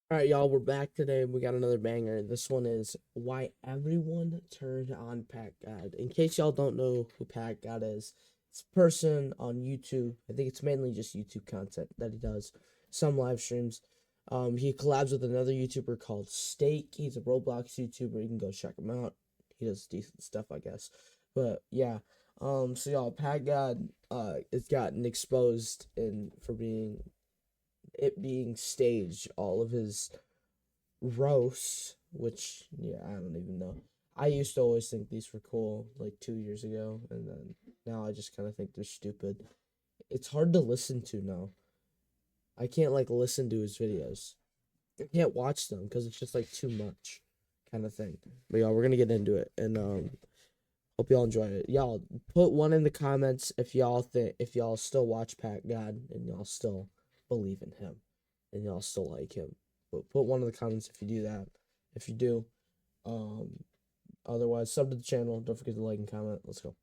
All right, y'all, we're back today. We got another banger. This one is why everyone turned on Packgod. In case y'all don't know who Packgod is, it's a person on YouTube. I think it's mainly just YouTube content that he does. Some live streams. He collabs with another YouTuber called Steak. He's a Roblox YouTuber. You can go check him out. He does decent stuff, I guess. But yeah. So y'all, Packgod has gotten exposed for being staged, all of his roasts, which, yeah, I don't even know. I used to always think these were cool like 2 years ago, and then now I just kind of think they're stupid. It's hard to listen to now. I can't like listen to his videos. I can't watch them because it's just like too much kind of thing. But y'all, we're gonna get into it, and hope y'all enjoy it. Y'all put one in the comments if y'all still watch Packgod and y'all still believe in him and y'all still like him. But put one in the comments if you do that. If you do. Otherwise, sub to the channel. Don't forget to like and comment. Let's go.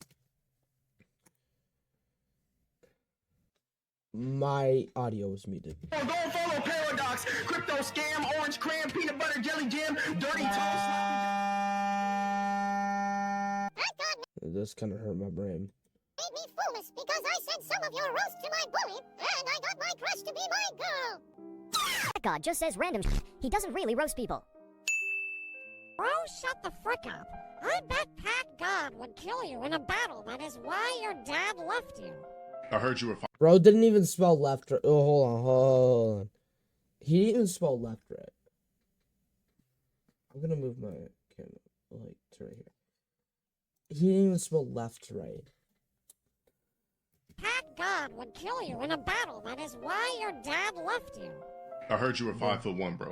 My audio was muted. Go follow Paradox, Crypto Scam, Orange Cram, Peanut Butter Jelly Jam, Dirty Toast. This kind of hurt my brain. Made me foolish because I sent some of your roast to my bully, and I got my crush to be my girl. God just says random He doesn't really roast people. Bro, shut the frick up. I bet Packgod would kill you in a battle. That is why your dad left you. I heard you were fine. Bro didn't even spell left right. Oh, hold on. He didn't even spell left right. I'm gonna move my camera like to right here. He didn't even spell left right. Packgod would kill you in a battle. That is why your dad left you. I heard you were 5'1", bro.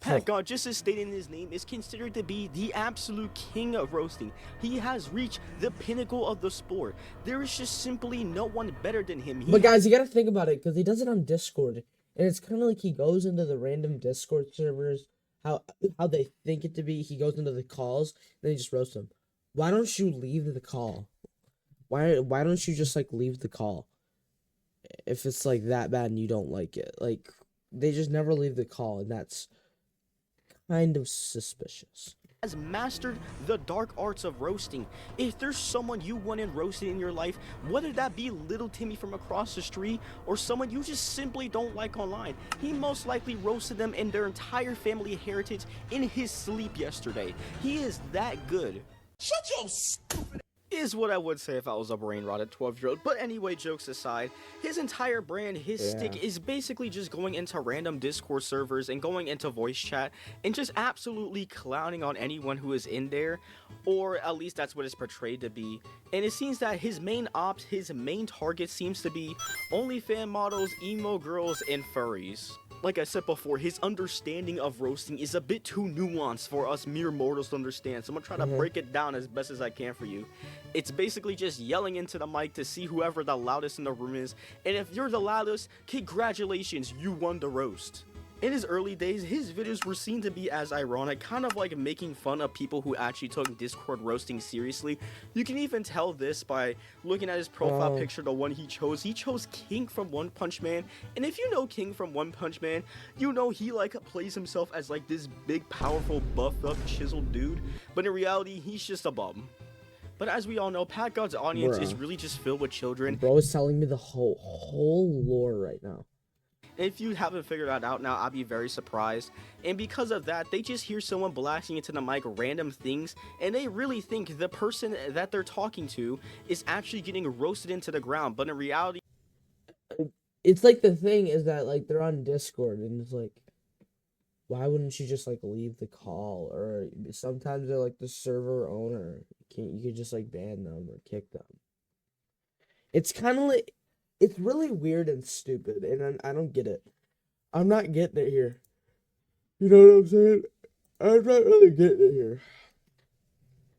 Packgod, just as stated in his name, is considered to be the absolute king of roasting. He has reached the pinnacle of the sport. There is just simply no one better than him. But guys, you gotta think about it, because he does it on Discord, and it's kind of like he goes into the random Discord servers, how they think it to be. He goes into the calls, and they just roast them. Why don't you leave the call? Why don't you just like leave the call? If it's like that bad and you don't like it, like they just never leave the call, and that's kind of suspicious. Has mastered the dark arts of roasting. If there's someone you wanted roasted in your life, whether that be little Timmy from across the street or someone you just simply don't like online, he most likely roasted them and their entire family heritage in his sleep yesterday. He is that good. Shut your stupid is what I would say if I was a brain rotted 12-year-old. But anyway, jokes aside, his entire brand, his stick is basically just going into random Discord servers and going into voice chat and just absolutely clowning on anyone who is in there, or at least that's what it's portrayed to be. And it seems that his main target seems to be OnlyFans models, emo girls, and furries. Like I said before, his understanding of roasting is a bit too nuanced for us mere mortals to understand, so I'm gonna try to break it down as best as I can for you. It's basically just yelling into the mic to see whoever the loudest in the room is, and if you're the loudest, congratulations, you won the roast. In his early days, his videos were seen to be as ironic, kind of like making fun of people who actually took Discord roasting seriously. You can even tell this by looking at his profile picture, the one he chose. He chose King from One Punch Man, and if you know King from One Punch Man, you know he like plays himself as like this big, powerful, buffed up, chiseled dude, but in reality, he's just a bum. But as we all know, Packgod's audience is really just filled with children. Bro is telling me the whole lore right now. If you haven't figured that out now, I'd be very surprised. And because of that, they just hear someone blasting into the mic random things, and they really think the person that they're talking to is actually getting roasted into the ground. But in reality, it's like the thing is that like they're on Discord, and it's like, why wouldn't you just like leave the call? Or sometimes they're like the server owner. You could just like ban them or kick them. It's kind of like, it's really weird and stupid, and I don't get it. I'm not getting it here. You know what I'm saying? I'm not really getting it here.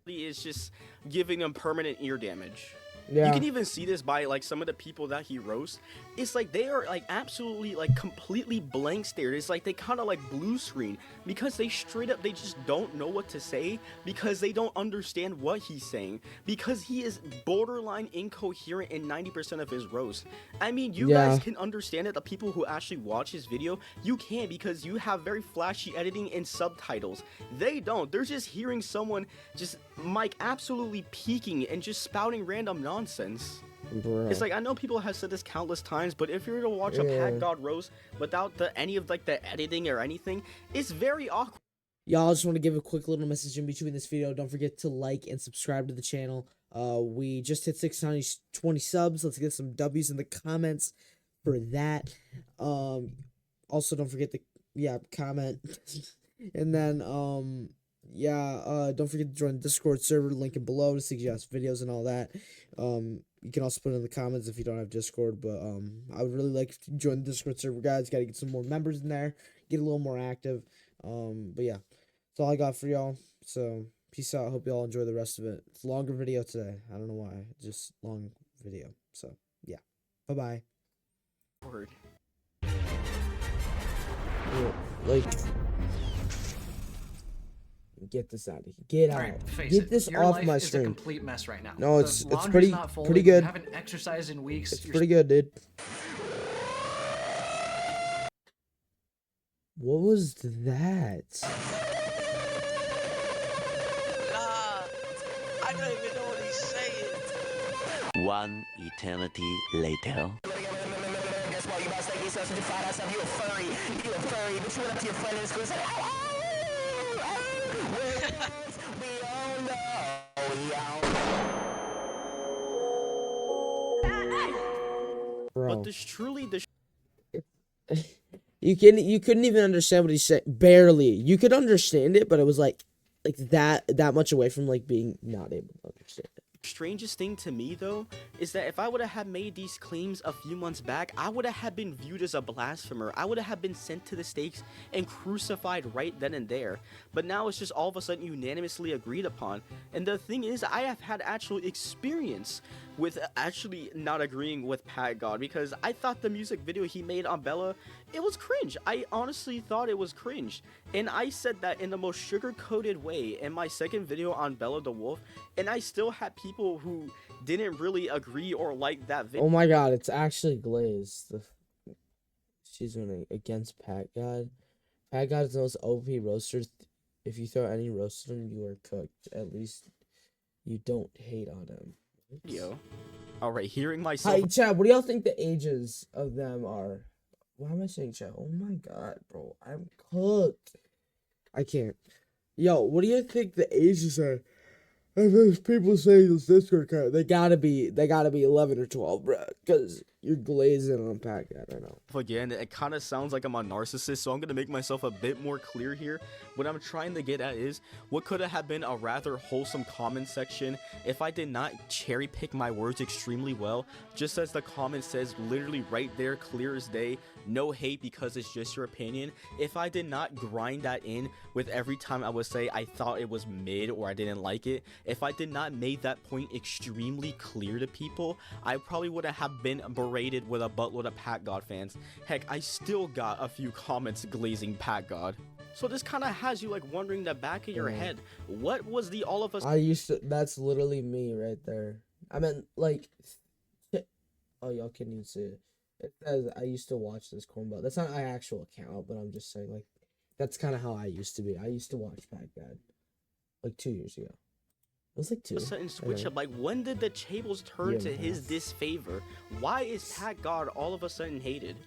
it's just giving them permanent ear damage. Yeah. You can even see this by like some of the people that he roasts. it's like they are like absolutely like completely blank stared. It's like they kind of like blue screen because they straight up, they just don't know what to say because they don't understand what he's saying, because he is borderline incoherent in 90% of his roast. I mean, you guys can understand it. The people who actually watch his video, you can, because you have very flashy editing and subtitles. They don't. They're just hearing someone just like absolutely peaking and just spouting random nonsense. Bruh. It's like, I know people have said this countless times, but if you were to watch a Packgod roast without any of like the editing or anything, it's very awkward. Y'all, just want to give a quick little message in between this video. Don't forget to like and subscribe to the channel. We just hit 620 subs. Let's get some W's in the comments for that. Also, don't forget to comment. And then don't forget to join the Discord server, link in below to suggest videos and all that. You can also put it in the comments if you don't have Discord, but I would really like to join the Discord server, guys. Got to get some more members in there, get a little more active. But yeah, that's all I got for y'all. So peace out. Hope y'all enjoy the rest of it. It's a longer video today. I don't know why, just long video. So yeah, bye bye. Like, get this out of here. Get out. Right, face Get it, this your off life my is a stream. complete mess right now. No, The it's laundry's pretty not folded, pretty good. You haven't exercised in weeks. It's You're pretty good, dude. What was that? I don't even know what he's saying. One eternity later. Guess what? You about to take yourself to find out you a furry. You a furry, but you went up to your friend in school and said, Bro. But this truly, You couldn't even understand what he said. Barely. You could understand it, but it was like that much away from like being not able to understand it. strangest thing to me though is that if I would have made these claims a few months back, I would have been viewed as a blasphemer. I would have been sent to the stakes and crucified right then and there. But now it's just all of a sudden unanimously agreed upon. And the thing is, I have had actual experience with actually not agreeing with Packgod, because I thought the music video he made on Bella, it was cringe. I honestly thought it was cringe. And I said that in the most sugar-coated way in my second video on Bella the Wolf, and I still had people who didn't really agree or like that video. Oh my god, it's actually Glaze. She's winning against Packgod. Packgod is the most OP roaster. If you throw any roast at him, you are cooked. At least you don't hate on him. Video. Alright, hearing myself. Hi, Chad, what do y'all think the ages of them are? Why am I saying Chad? Oh my god, bro. I'm cooked. I can't. Yo, what do you think the ages are? If there's people saying this Discord card, they gotta be 11 or 12, bro. Because you're glazing on Packgod right now. Again, it kind of sounds like I'm a narcissist, so I'm going to make myself a bit more clear here. What I'm trying to get at is, what could have been a rather wholesome comment section if I did not cherry pick my words extremely well, just as the comment says literally right there, clear as day, no hate because it's just your opinion. If I did not grind that in with every time I would say I thought it was mid or I didn't like it, if I did not make that point extremely clear to people, I probably would have been berated with a buttload of Packgod fans. Heck, I still got a few comments glazing Packgod. So this kind of has you like wondering the back of your head, what was the all of us? That's literally me right there. I mean, like, oh, y'all can't even see it. It says I used to watch this cornball. That's not my actual account, but I'm just saying, like, that's kind of how I used to be. I used to watch Packgod like 2 years ago. It was like 2. A sudden switch up. Like, when did the tables turn to his disfavor? Why is Packgod all of a sudden hated?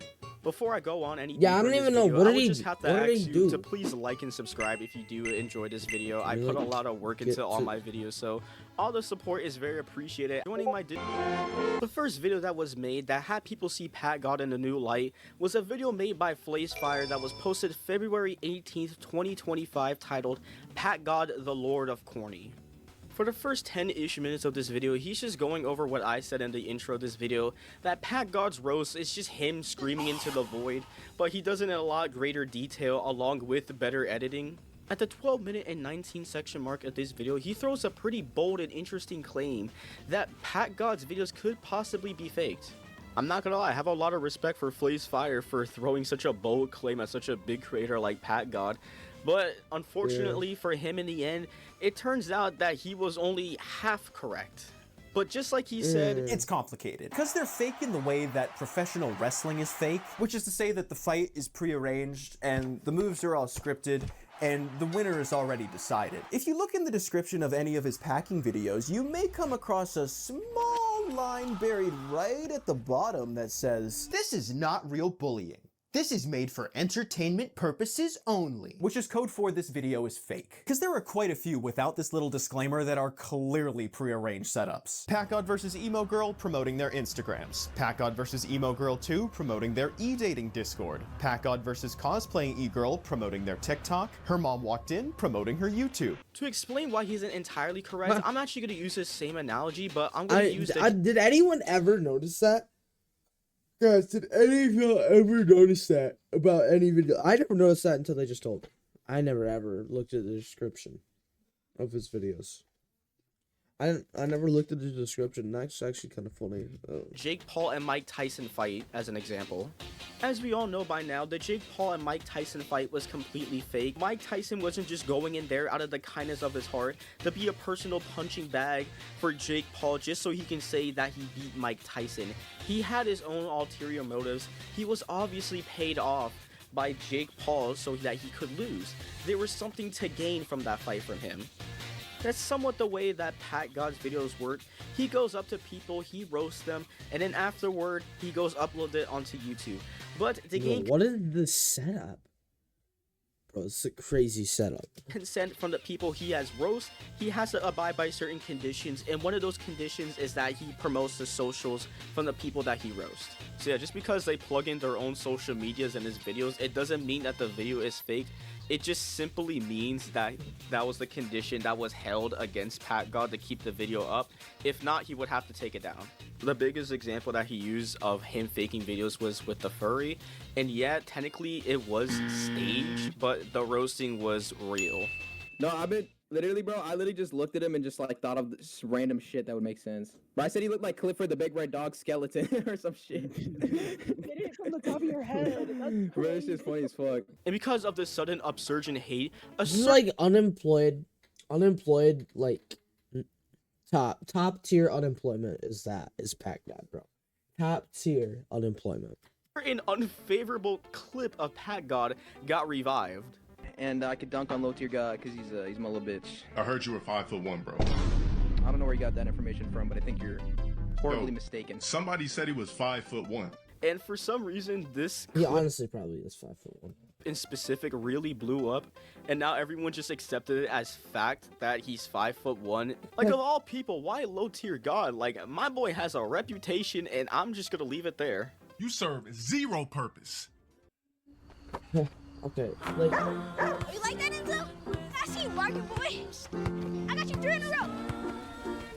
Before I go on any I don't even know. What did he do? To please like and subscribe if you do enjoy this video. I put a lot of work into all my videos, so all the support is very appreciated. Joining my the first video that was made that had people see Packgod in a new light was a video made by Fire that was posted February 18th, 2025, titled Packgod the Lord of Corny. For the first 10-ish minutes of this video, he's just going over what I said in the intro of this video, that Packgod's roast is just him screaming into the void, but he does it in a lot greater detail along with better editing. At the 12-minute and 19-section mark of this video, he throws a pretty bold and interesting claim that Packgod's videos could possibly be faked. I'm not gonna lie, I have a lot of respect for Flaze Fire for throwing such a bold claim at such a big creator like Packgod. But unfortunately for him in the end, it turns out that he was only half correct. But just like he said, it's complicated. Because they're fake in the way that professional wrestling is fake, which is to say that the fight is prearranged and the moves are all scripted and the winner is already decided. If you look in the description of any of his packing videos, you may come across a small line buried right at the bottom that says, "This is not real bullying. This is made for entertainment purposes only." which is code for this video is fake. Because there are quite a few without this little disclaimer that are clearly prearranged setups. Packgod vs. Emo Girl promoting their Instagrams. Packgod vs. Emo Girl 2 promoting their e-dating Discord. Packgod vs. Cosplaying E-Girl promoting their TikTok. Her Mom Walked In promoting her YouTube. to explain why he isn't entirely correct, I'm actually gonna use his same analogy, but I'm gonna use the Did anyone ever notice that? Guys, did any of y'all ever notice that about any video? I never noticed that until they just told me. I never ever looked at the description of his videos. I never looked at the description. That's actually kind of funny. Jake Paul and Mike Tyson fight as an example. As we all know by now, the Jake Paul and Mike Tyson fight was completely fake. Mike Tyson wasn't just going in there out of the kindness of his heart to be a personal punching bag for Jake Paul just so he can say that he beat Mike Tyson. He had his own ulterior motives. He was obviously paid off by Jake Paul so that he could lose. There was something to gain from that fight from him. That's somewhat the way that Packgod's videos work. He goes up to people, he roasts them, and then afterward, he goes upload it onto YouTube. But the game What is the setup? Bro, it's a crazy setup. consent from the people he has roast, he has to abide by certain conditions, and one of those conditions is that he promotes the socials from the people that he roasts. So yeah, just because they plug in their own social medias in his videos, it doesn't mean that the video is fake. It just simply means that that was the condition that was held against Packgod to keep the video up. If not, he would have to take it down. The biggest example that he used of him faking videos was with the furry. And yeah, technically it was staged, but the roasting was real. No, I've been literally, bro. I literally just looked at him and just like thought of this random shit that would make sense. But I said he looked like Clifford the Big Red Dog skeleton or some shit. Get it from the top of your head. That's Bro, this shit's funny as fuck. And because of the sudden upsurge in hate, This is like unemployed, like top tier unemployment is Packgod, bro. Top tier unemployment. an unfavorable clip of Packgod got revived. And I could dunk on low tier guy because he's my little bitch. I heard you were 5'1", bro. I don't know where you got that information from, but I think you're horribly mistaken. Somebody said he was 5'1". And for some reason, this He honestly probably is 5'1". in specific really blew up, and now everyone just accepted it as fact that he's 5'1". Like, of all people, why low tier god? Like, my boy has a reputation, and I'm just gonna leave it there. You serve zero purpose. Okay, like. You like that, Enzo? I see you, Barker boy. I got you 3 in a row.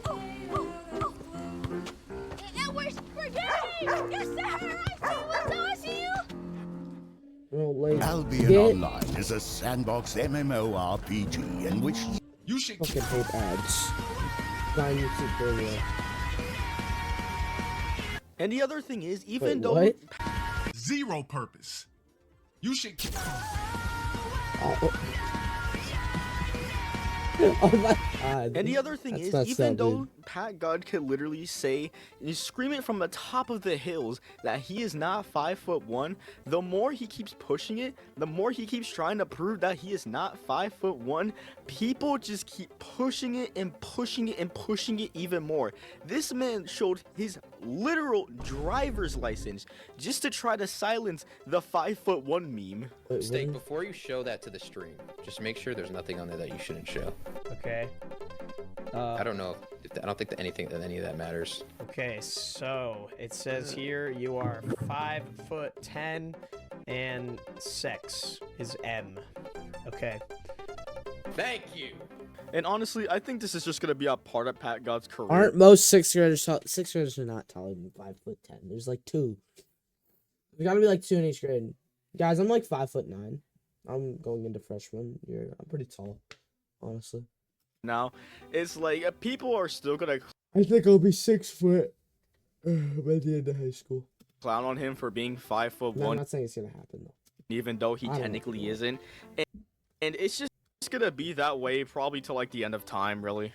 Oh. And we're game! Yes, sir! I see you, Enzo. I see you. Well, like, Albion Online is a sandbox MMORPG in which you should fucking hate ads. Not YouTube video. And the other thing is, even though what? Zero purpose. You should. Oh my god. And the other thing That's is, messed even up, though dude. Packgod could literally say and scream it from the top of the hills that he is not 5'1", the more he keeps pushing it, the more he keeps trying to prove that he is not 5'1", people just keep pushing it and pushing it and pushing it even more. This man showed his literal driver's license just to try to silence the 5'1" meme. Steak, before you show that to the stream, just make sure there's nothing on there that you shouldn't show. Okay. I don't know if I don't think that any of that matters. Okay, so it says here you are 5'10" and sex is M. Okay. Thank you. And honestly, I think this is just gonna be a part of Packgod's career. Aren't most sixth graders are not taller than 5'10"? There's like 2. There's gotta be like 2 in each grade. Guys, I'm like 5'9". I'm going into freshman year. I'm pretty tall, honestly. Now, it's like people are still gonna. I think I'll be 6 foot by the end of high school. clown on him for being 5'1", No, I'm not saying it's gonna happen though. even though he I don't know. technically isn't. And it's just gonna be that way probably till like the end of time, really.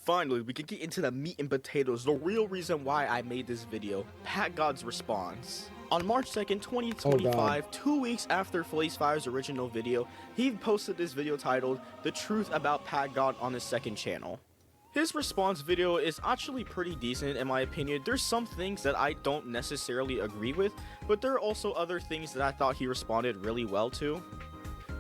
Finally, we can get into the meat and potatoes, the real reason why I made this video, Packgod's response. On March 2nd, 2025, 2 weeks after Flacefire's original video, he posted this video titled, The Truth About Packgod on his second channel. His response video is actually pretty decent in my opinion. There's some things that I don't necessarily agree with, but there are also other things that I thought he responded really well to.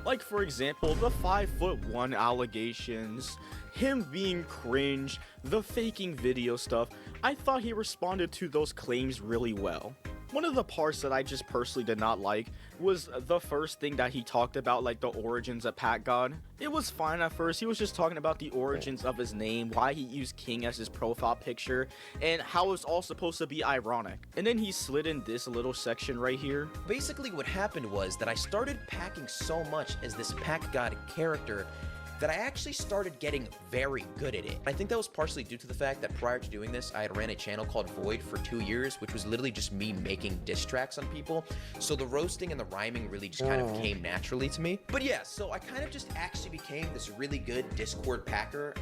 Like for example, the 5'1" allegations, him being cringe, the faking video stuff. I thought he responded to those claims really well. One of the parts that I just personally did not like was the first thing that he talked about, like the origins of Packgod. It was fine at first. He was just talking about the origins of his name, why he used King as his profile picture, and how it's all supposed to be ironic. And then he slid in this little section right here. Basically what happened was that I started packing so much as this Packgod character that I actually started getting very good at it. I think that was partially due to the fact that prior to doing this, I had ran a channel called Void for 2 years, which was literally just me making diss tracks on people. So the roasting and the rhyming really just kind of came naturally to me. But yeah, so I kind of just actually became this really good Discord packer.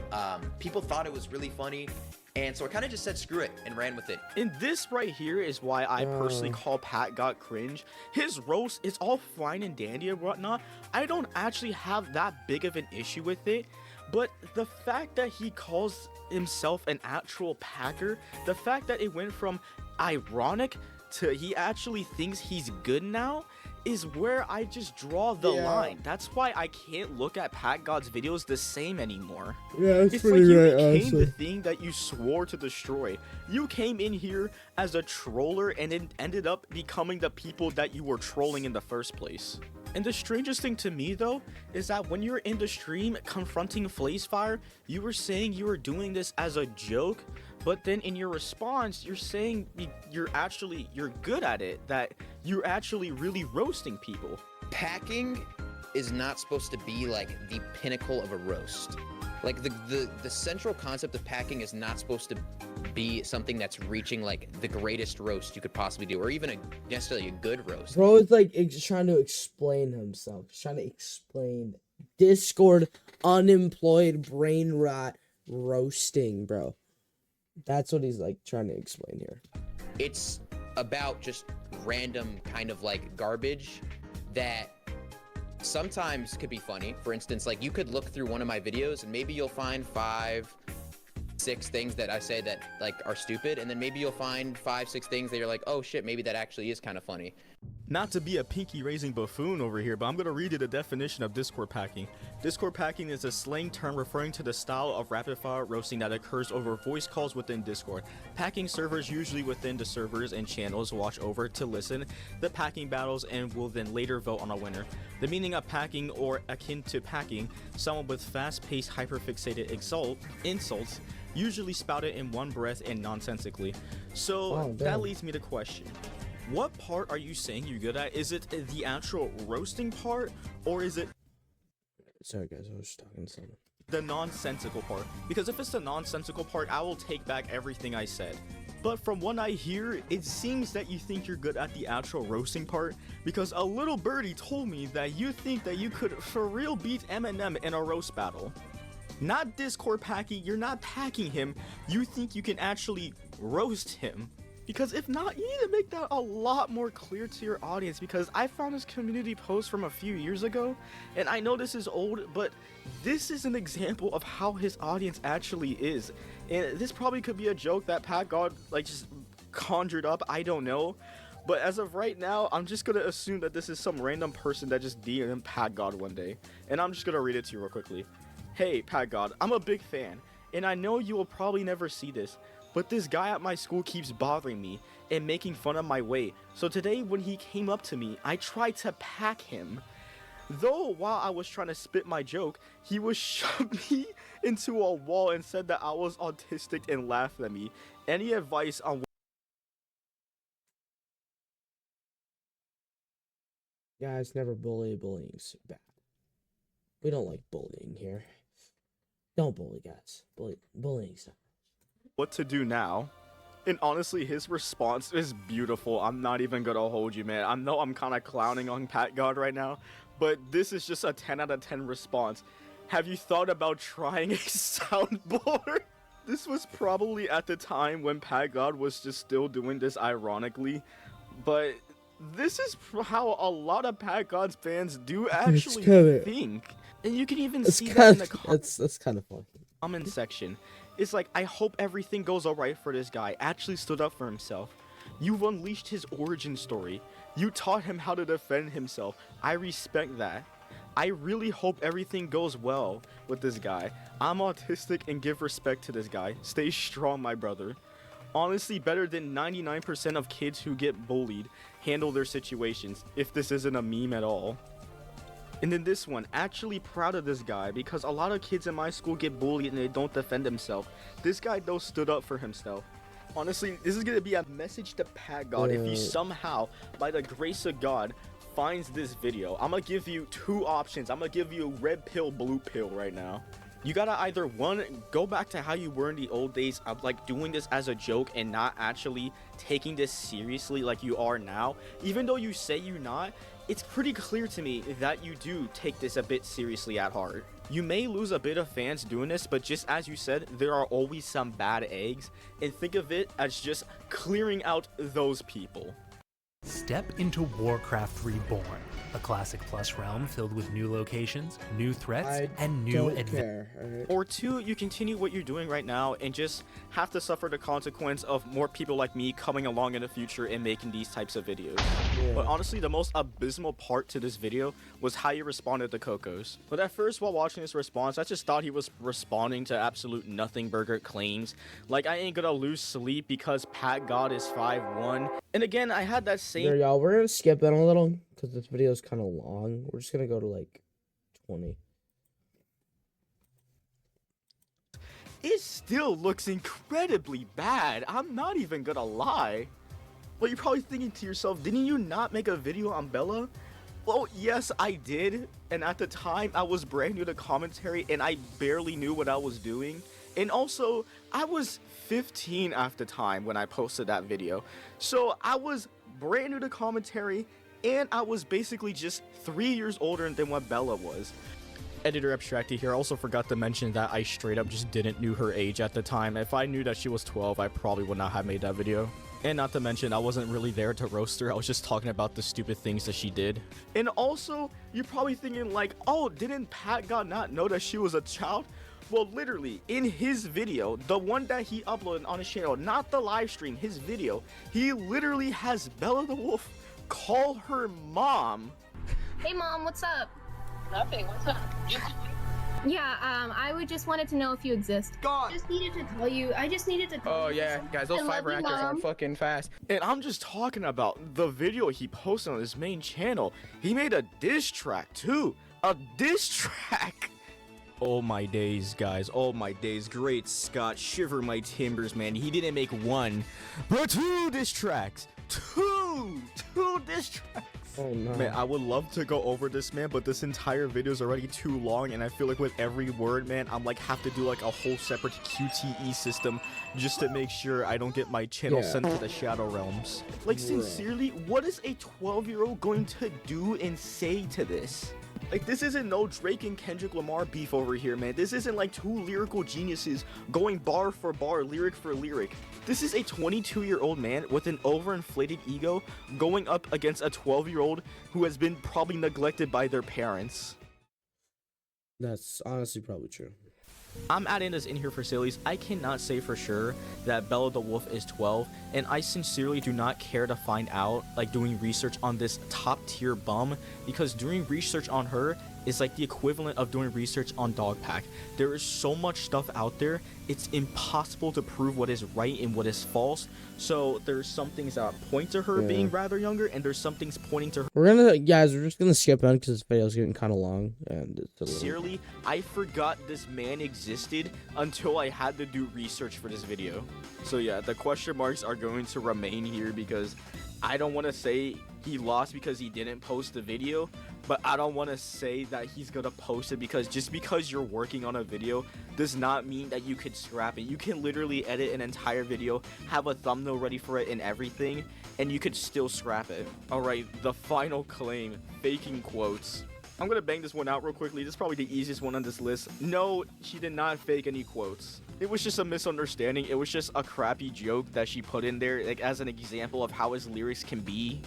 People thought it was really funny. And so I kind of just said screw it and ran with it. And this right here is why I personally call Packgod cringe. His roast is all fine and dandy and whatnot. I don't actually have that big of an issue with it. But the fact that he calls himself an actual packer, the fact that it went from ironic to he actually thinks he's good now, is where I just draw the line. That's why I can't look at Packgod's videos the same anymore. Yeah, it's pretty like you right, became the honestly. thing that you swore to destroy. You came in here as a troller and it ended up becoming the people that you were trolling in the first place. And the strangest thing to me though is that when you're in the stream confronting Flacefire, you were saying you were doing this as a joke, but then in your response you're saying you're good at it, that you're actually really roasting people. Packing is not supposed to be like the pinnacle of a roast. Like the central concept of packing is not supposed to be something that's reaching like the greatest roast you could possibly do, or even necessarily a good roast. Bro is like trying to explain himself. He's trying to explain Discord unemployed brain rot roasting, bro. That's what he's like trying to explain here. It's about just random kind of like garbage that sometimes could be funny. For instance, like you could look through one of my videos and maybe you'll find 5, 6 things that I say that like are stupid, and then maybe you'll find 5, 6 things that you're like, oh shit, maybe that actually is kind of funny. Not to be a pinky raising buffoon over here, but I'm gonna read you the definition of Discord packing. Discord packing is a slang term referring to the style of rapid fire roasting that occurs over voice calls within Discord. Packing servers, usually within the servers and channels, watch over to listen the packing battles and will then later vote on a winner. The meaning of packing, or akin to packing, someone with fast-paced, hyperfixated insults, usually spouted in one breath and nonsensically. So that leads me to question. What part are you saying you're good at? Is it the actual roasting part, or is it... Sorry guys, I was just talking to someone. The nonsensical part? Because if it's the nonsensical part, I will take back everything I said. But from what I hear, it seems that you think you're good at the actual roasting part, because a little birdie told me that you think that you could for real beat Eminem in a roast battle. Not Discord packing, you're not packing him, you think you can actually roast him. Because if not, you need to make that a lot more clear to your audience, because I found this community post from a few years ago, and I know this is old, but this is an example of how his audience actually is. And this probably could be a joke that Packgod like just conjured up, I don't know. But as of right now, I'm just gonna assume that this is some random person that just DM'd Packgod one day. And I'm just gonna read it to you real quickly. Hey Packgod, I'm a big fan, and I know you will probably never see this, but this guy at my school keeps bothering me and making fun of my weight. So today when he came up to me, I tried to pack him. Though while I was trying to spit my joke, he was shoved me into a wall and said that I was autistic and laughed at me. Any advice on... Guys, never bully. Bullying's bad. We don't like bullying here. Don't bully, guys. Bullying's not. what to do now? And honestly, his response is beautiful. I'm not even gonna hold you, man. I know I'm kind of clowning on Packgod right now, but this is just a 10 out of 10 response. Have you thought about trying a soundboard? This was probably at the time when Packgod was just still doing this ironically, but this is how a lot of Packgod's fans do actually think. And you can even see that in the that's kind of funny. comment section. It's like, I hope everything goes alright for this guy. Actually stood up for himself. You've unleashed his origin story. You taught him how to defend himself. I respect that. I really hope everything goes well with this guy. I'm autistic and give respect to this guy. Stay strong, my brother. Honestly, better than 99% of kids who get bullied handle their situations, if this isn't a meme at all. And then this one, actually proud of this guy because a lot of kids in my school get bullied and they don't defend themselves. This guy though stood up for himself. Honestly, this is gonna be a message to Packgod. If you somehow, by the grace of God, finds this video, I'm gonna give you two options. I'm gonna give you a red pill, blue pill right now. You gotta either, one, go back to how you were in the old days of like doing this as a joke and not actually taking this seriously like you are now. Even though you say you're not, it's pretty clear to me that you do take this a bit seriously at heart. You may lose a bit of fans doing this, but just as you said, there are always some bad eggs, and think of it as just clearing out those people. Step into Warcraft Reborn, a Classic Plus realm filled with new locations, new threats, and new adventures. Or two, you continue what you're doing right now and just have to suffer the consequence of more people like me coming along in the future and making these types of videos. But honestly, the most abysmal part to this video was how you responded to Coco's. But at first, while watching this response, I just thought he was responding to absolute nothing burger claims. Like, I ain't gonna lose sleep because Packgod is 5'1". And again, I had that same... There, y'all, we're gonna skip it a little because this video is kind of long. We're just gonna go to like 20. It still looks incredibly bad. I'm not even gonna lie. Well, you're probably thinking to yourself, didn't you not make a video on Bella? Well, yes, I did. And at the time, I was brand new to commentary and I barely knew what I was doing. And also, I was 15 at the time when I posted that video. So I was brand new to commentary and I was basically just 3 years older than what Bella was. Editor Abstracted here also forgot to mention that I straight up just didn't know her age at the time. If I knew that she was 12, I probably would not have made that video. And not to mention, I wasn't really there to roast her. I was just talking about the stupid things that she did. And also, you're probably thinking like, oh, didn't Packgod not know that she was a child? Well, literally, in his video, the one that he uploaded on his channel, not the live stream, his video, he literally has Bella the Wolf call her mom. Hey mom, what's up? Nothing, what's up? Yeah, I just wanted to know if you exist. God. I just needed to tell you. Oh yeah, guys, those fiber actors are fucking fast. And I'm just talking about the video he posted on his main channel. He made a diss track too. A diss track. Oh my days, guys. Oh my days. Great Scott, shiver my timbers, man. He didn't make one, but two diss tracks. Two diss tracks. Oh no. Man, I would love to go over this, man, but this entire video is already too long, and I feel like with every word, man, I'm like have to do like a whole separate QTE system just to make sure I don't get my channel sent to the Shadow Realms. Like, sincerely, what is a 12-year-old going to do and say to this? Like, this isn't no Drake and Kendrick Lamar beef over here, man. This isn't like two lyrical geniuses going bar for bar, lyric for lyric. This is a 22-year-old man with an overinflated ego going up against a 12-year-old who has been probably neglected by their parents. That's honestly probably true. I'm adding this in here for sillies. I cannot say for sure that Bella the Wolf is 12, and I sincerely do not care to find out, like doing research on this top tier bum, because doing research on her is like the equivalent of doing research on Dogpack. There is so much stuff out there, it's impossible to prove what is right and what is false. So there's some things that point to her being rather younger, and there's some things pointing to her. We're just gonna skip on because this video's getting kind of long, and it's a little... Sincerely, I forgot this man existed until I had to do research for this video. So yeah, the question marks are going to remain here because I don't want to say he lost because he didn't post the video, but I don't want to say that he's gonna post it because just because you're working on a video does not mean that you could scrap it. You can literally edit an entire video, have a thumbnail ready for it and everything, and you could still scrap it. Alright, the final claim, faking quotes. I'm gonna bang this one out real quickly. This is probably the easiest one on this list. No, she did not fake any quotes. It was just a misunderstanding. It was just a crappy joke that she put in there, like as an example of how his lyrics can be.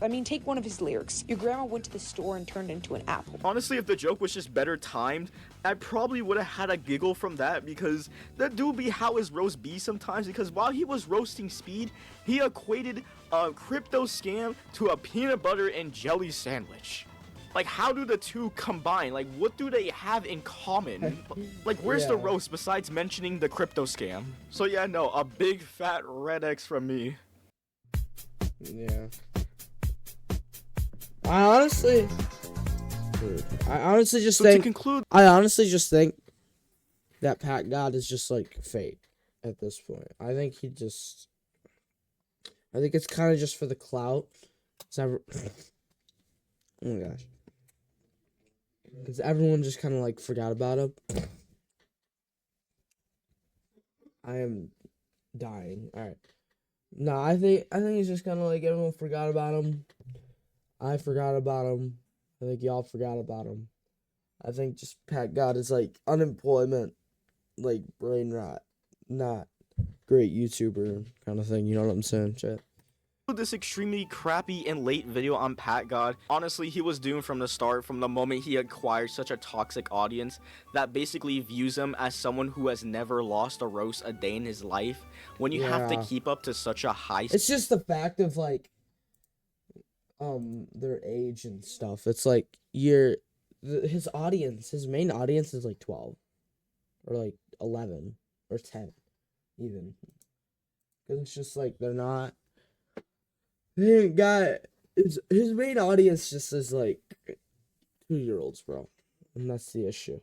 I mean, take one of his lyrics. Your grandma went to the store and turned into an apple. Honestly, if the joke was just better timed, I probably would have had a giggle from that, because that do be how his roast be sometimes, because while he was roasting Speed, he equated a crypto scam to a peanut butter and jelly sandwich. Like, how do the two combine? Like, what do they have in common? Like, where's the roast besides mentioning the crypto scam? So yeah, no, a big fat red X from me. Yeah. I honestly just So think. to conclude, I honestly just think that Packgod is just like fake at this point. I think it's kind of just for the clout. Oh my gosh. Because everyone just kind of like forgot about him. I am dying. All right. No, I think it's just kind of like everyone forgot about him. I forgot about him. I think y'all forgot about him. I think just Packgod is like unemployment, like brain rot, not great YouTuber kind of thing. You know what I'm saying, chat? This extremely crappy and late video on Packgod. Honestly, he was doomed from the start, from the moment he acquired such a toxic audience that basically views him as someone who has never lost a roast a day in his life. When you have to keep up to such a high... It's just the fact of like their age and stuff. It's like his audience, his main audience is like 12 or like 11 or 10 even. Cuz it's just like they ain't got his main audience just is like 2-year-olds, bro. And that's the issue.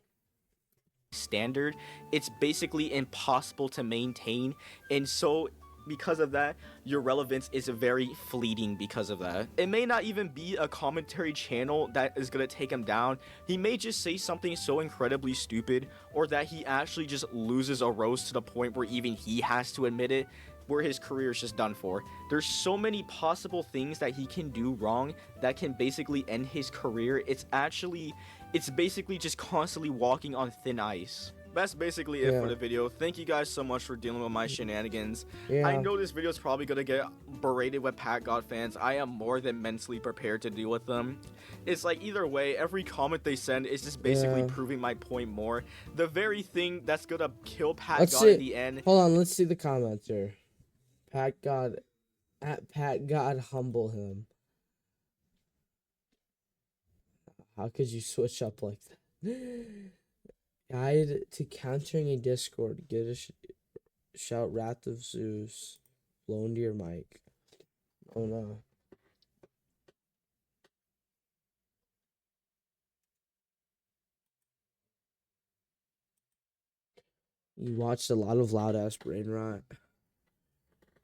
Standard, it's basically impossible to maintain, and so because of that, your relevance is very fleeting because of that. It may not even be a commentary channel that is gonna take him down. He may just say something so incredibly stupid, or that he actually just loses a roast to the point where even he has to admit it, where his career is just done for. There's so many possible things that he can do wrong that can basically end his career. It's basically just constantly walking on thin ice. That's basically it for the video. Thank you guys so much for dealing with my shenanigans. I know this video is probably gonna get berated with Packgod fans. I am more than mentally prepared to deal with them. It's like either way, every comment they send is just basically proving my point more. The very thing that's gonna kill Packgod in the end. Hold on, let's see the comments here. Packgod, at Packgod, humble him. How could you switch up like that? Guide to countering a Discord. Get a shout Wrath of Zeus. Blow into your mic. Oh no. You watched a lot of loud ass brain rot.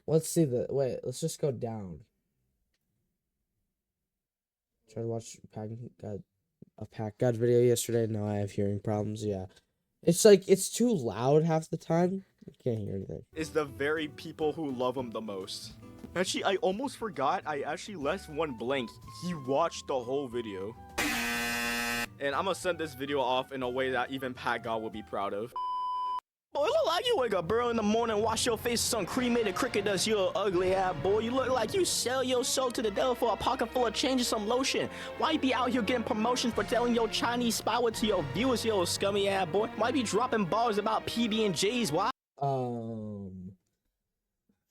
Let's see wait, let's just go down. Tried to watch a Packgod video yesterday. Now I have hearing problems. Yeah. It's like it's too loud half the time. I can't hear anything. Is the very people who love him the most. Actually, I almost forgot. I actually left one blank. He watched the whole video. And I'm gonna send this video off in a way that even Packgod will be proud of. Boy, it look like you wake up early in the morning, wash your face with some cremated cricket dust, you little ugly ass boy. You look like you sell your soul to the devil for a pocket full of change and some lotion. Why you be out here getting promotions for telling your Chinese spy to your viewers, you old scummy ass boy? Why be dropping bars about PB&Js? Why?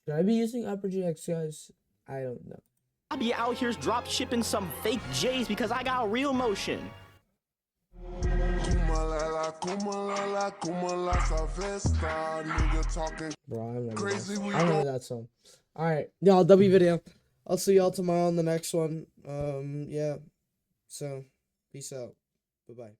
Should I be using Upper GX, guys? I don't know. I be out here drop shipping some fake J's because I got real motion. Bro, I remember that song. Alright, y'all, W video. I'll see y'all tomorrow on the next one. Yeah. So, peace out. Bye-bye.